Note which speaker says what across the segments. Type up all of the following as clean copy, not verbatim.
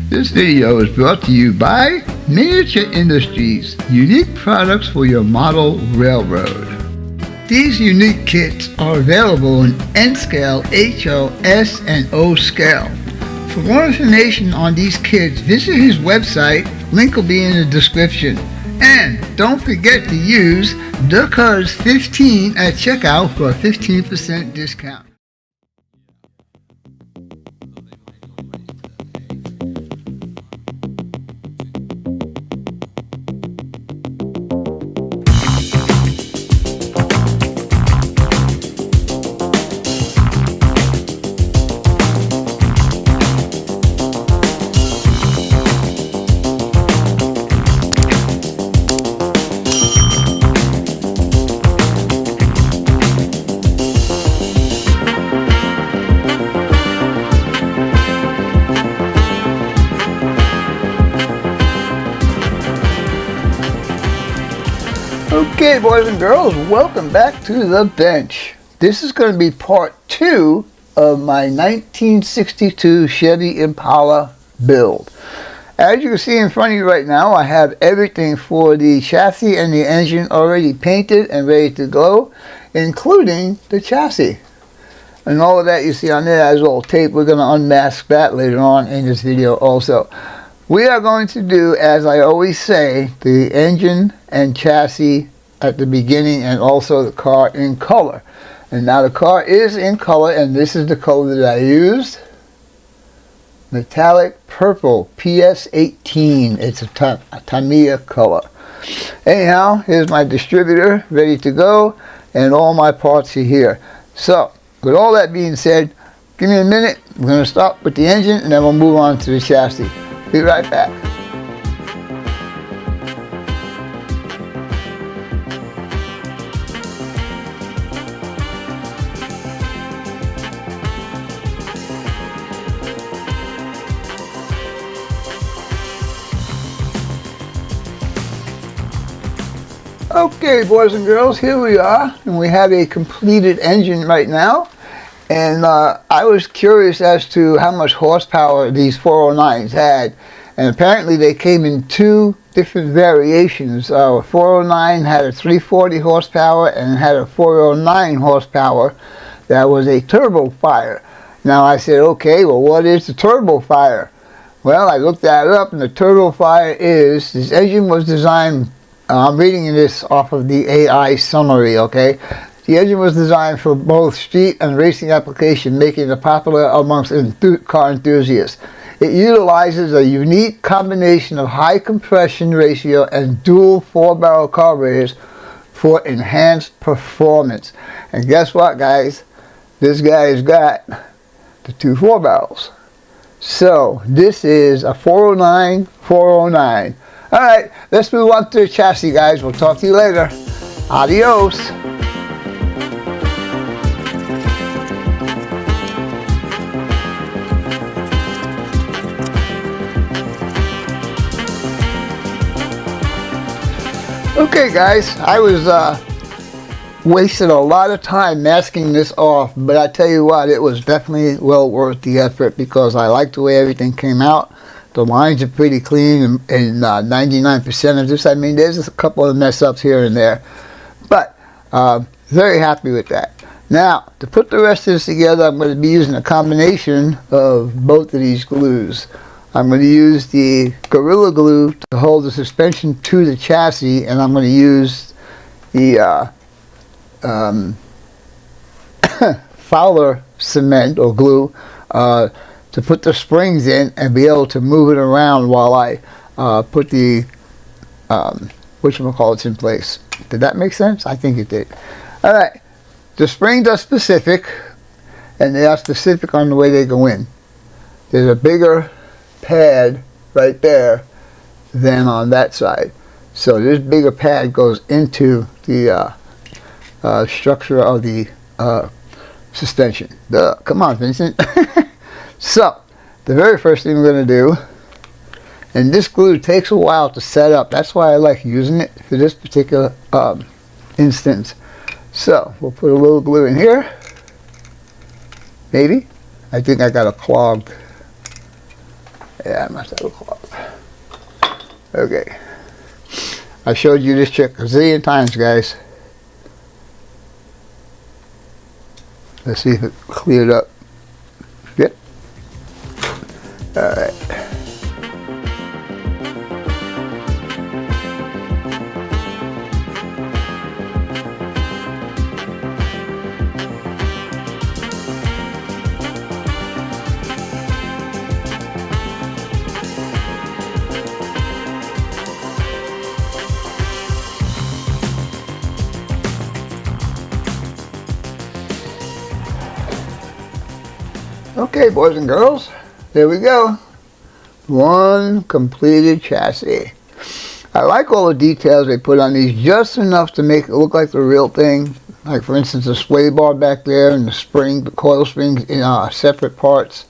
Speaker 1: This video is brought to you by Miniature Industries, unique products for your model railroad. These unique kits are available in N scale, HO, S, and O scale. For more information on these kits, visit his website, link will be in the description. And don't forget to use the code 15 at checkout for a 15% discount. Okay, boys and girls, welcome back to the bench. This is going to be part 2 of my 1962 Chevy Impala build. As you can see in front of you right now, I have everything for the chassis and the engine already painted and ready to go, including the chassis. And all of that you see on there has all tape. We're going to unmask that later on in this video also. We are going to do, as I always say, the engine and chassis at the beginning and also the car in color. And now the car is in color, and this is the color that I used. Metallic purple, PS18. It's a Tamiya color. Anyhow, here's my distributor ready to go, and all my parts are here. So, with all that being said, give me a minute. We're going to start with the engine, and then we'll move on to the chassis. Be right back. Okay, boys and girls, here we are, and we have a completed engine right now. And I was curious as to how much horsepower these 409s had. And apparently they came in 2 different variations. 409 had a 340 horsepower and had a 409 horsepower that was a turbo fire. Now I said, okay, well, what is the turbo fire? Well, I looked that up, and the turbo fire is, this engine was designed, I'm reading this off of the AI summary, okay? The engine was designed for both street and racing application, making it popular amongst car enthusiasts. It utilizes a unique combination of high compression ratio and dual 4-barrel carburetors for enhanced performance. And guess what, guys? This guy's got the 2 4-barrels. So this is a 409, 409. All right, let's move on to the chassis, guys. We'll talk to you later. Adios. Okay, guys, I was wasted a lot of time masking this off, but I tell you what, it was definitely well worth the effort because I like the way everything came out. The lines are pretty clean, and 99% of this. I mean, there's just a couple of mess ups here and there, but very happy with that. Now, to put the rest of this together, I'm going to be using a combination of both of these glues. I'm going to use the Gorilla Glue to hold the suspension to the chassis, and I'm going to use the Fowler cement or glue to put the springs in and be able to move it around while I put the whatchamacallits in place. Did that make sense? I think it did. Alright, the springs are specific, and they are specific on the way they go in. There's a bigger pad right there than on that side. So this bigger pad goes into the structure of the suspension. Come on, Vincent. So, the very first thing we're going to do, and this glue takes a while to set up. That's why I like using it for this particular instance. So, we'll put a little glue in here. Maybe. I think I got it clogged. Yeah, I must have a cloth. Okay. I showed you this trick a zillion times, guys. Let's see if it cleared up. Yep. Alright. Okay, boys and girls, there we go. One completed chassis. I like all the details they put on these, just enough to make it look like the real thing. Like, for instance, the sway bar back there and the spring, the coil springs in separate parts.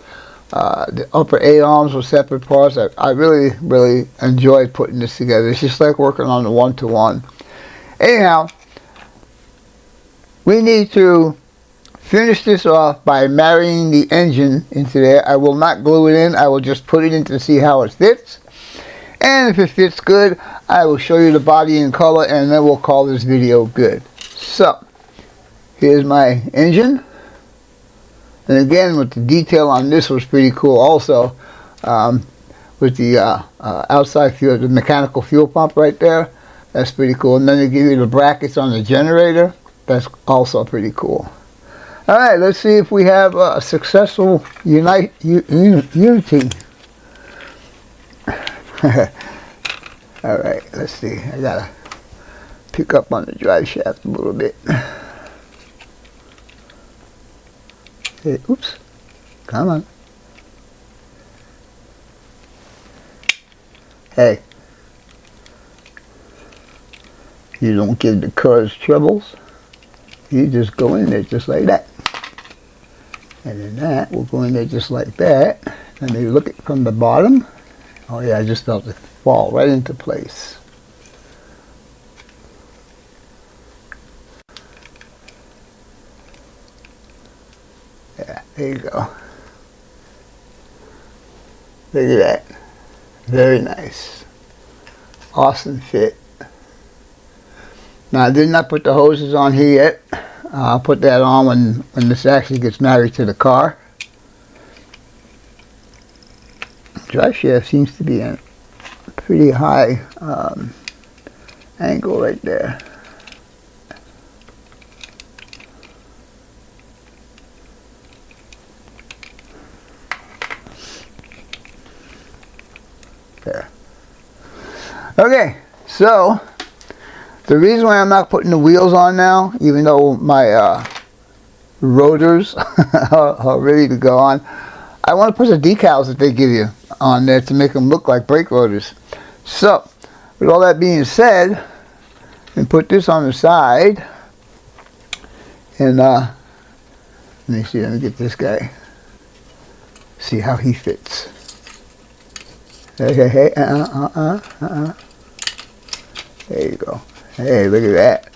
Speaker 1: The upper A-arms were separate parts. I really, really enjoyed putting this together. It's just like working on the one-to-one. Anyhow, we need to finish this off by marrying the engine into there. I will not glue it in. I will just put it in to see how it fits. And if it fits good, I will show you the body in color, and then we'll call this video good. So, here's my engine. And again, with the detail on this was pretty cool also. With the outside fuel, the mechanical fuel pump right there. That's pretty cool. And then they give you the brackets on the generator. That's also pretty cool. Alright, let's see if we have a successful unity. Alright, let's see. I gotta pick up on the drive shaft a little bit. Hey, oops. Come on. Hey. You don't give the cars troubles. You just go in there just like that. And then that will go in there just like that. And you look at from the bottom. Oh yeah, I just felt it fall right into place. Yeah, there you go. Look at that. Very nice. Awesome fit. Now, I did not put the hoses on here yet. I'll put that on when this actually gets married to the car. Drive shaft seems to be in a pretty high angle right there. There. Okay, so the reason why I'm not putting the wheels on now, even though my rotors are ready to go on, I want to put the decals that they give you on there to make them look like brake rotors. So, with all that being said, and put this on the side, and let me see, let me get this guy, see how he fits. Hey, hey, hey, there you go. Hey, look at that.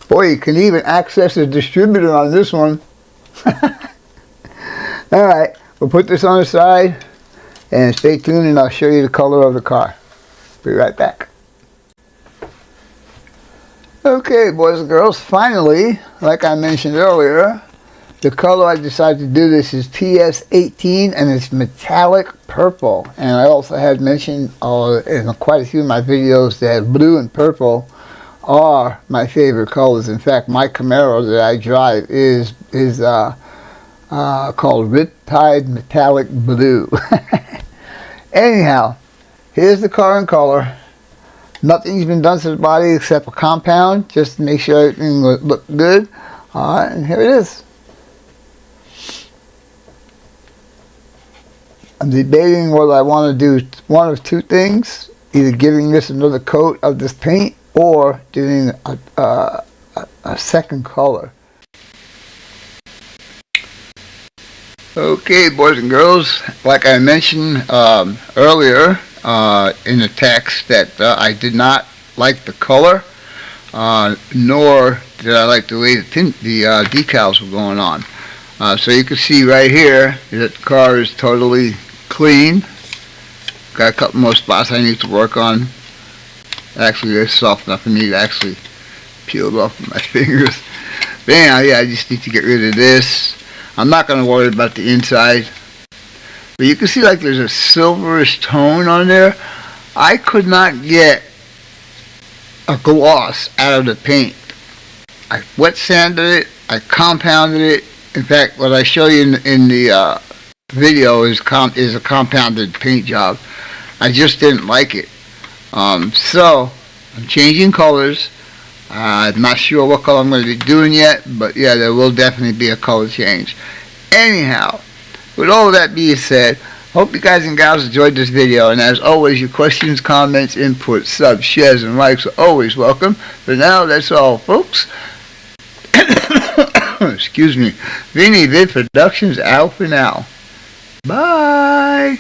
Speaker 1: Boy, you can even access the distributor on this one. Alright, we'll put this on the side and stay tuned, and I'll show you the color of the car. Be right back. Okay, boys and girls, finally, like I mentioned earlier, the color I decided to do this is PS18, and it's metallic purple. And I also had mentioned in quite a few of my videos that blue and purple are my favorite colors. In fact, my Camaro that I drive is called Riptide Metallic Blue. Anyhow, here's the car in color. Nothing's been done to the body except a compound, just to make sure everything look good. Alright, and here it is. I'm debating whether I want to do one of two things, either giving this another coat of this paint or doing a second color. Okay, boys and girls, like I mentioned earlier in the text, that I did not like the color, nor did I like the way the decals were going on. So you can see right here that the car is totally clean. Got a couple more spots I need to work on. Actually, they're soft enough for me to actually peel off with my fingers. But anyhow, yeah, I just need to get rid of this. I'm not going to worry about the inside. But you can see like there's a silverish tone on there. I could not get a gloss out of the paint. I wet sanded it. I compounded it. In fact, what I show you in the video is a compounded paint job. I just didn't like it. So I'm changing colors. I'm not sure what color I'm going to be doing yet, but yeah, there will definitely be a color change. Anyhow, with all that being said, hope you guys and gals enjoyed this video, and as always, your questions, comments, input, subs, shares, and likes are always welcome. For now, that's all, folks. Excuse me. Vinny Vid Productions out for now. Bye.